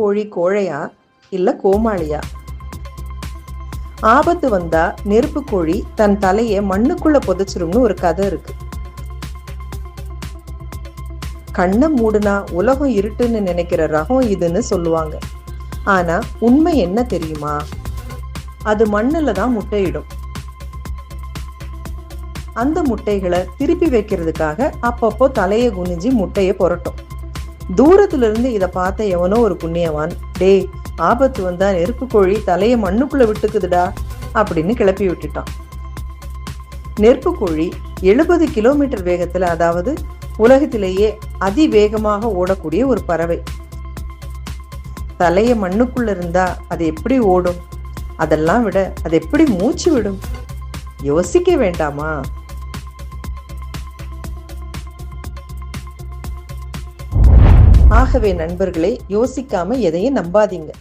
கோழி கோழையா இல்ல கோமாளியா? ஆபத்து வந்தா நெருப்பு கோழி தன் தலைய மண்ணுக்குள்ள புதைச்சிரும்னு ஒரு கதை இருக்கு. கண்ணை மூடுனா உலகம் இருட்டுன்னு நினைக்கிற ரகம் இதுன்னு சொல்லுவாங்க. ஆனா உண்மை என்ன தெரியுமா? அது மண்ணுல தான் முட்டையிடும். அந்த முட்டைகளை திருப்பி வைக்கிறதுக்காக அப்பப்போ தலைய குனிஞ்சு முட்டைய புரட்டும். தூரத்துல இருந்து இதை பார்த்த எவனோ ஒரு புண்ணியவான், டேய், ஆபத்து வந்தா நெருப்பு கோழி தலைய மண்ணுக்குள்ள விட்டுக்குதுடா அப்படின்னு கிளப்பி விட்டுட்டான். நெருப்பு கோழி 70 கிலோமீட்டர் வேகத்துல, அதாவது உலகத்திலேயே அதிவேகமாக ஓடக்கூடிய ஒரு பறவை. தலைய மண்ணுக்குள்ள இருந்தா அது எப்படி ஓடும்? அதெல்லாம் விட அது எப்படி மூச்சு விடும்? யோசிக்க வேண்டாமா? ஆகவே நண்பர்களே, யோசிக்காம எதையும் நம்பாதீங்க.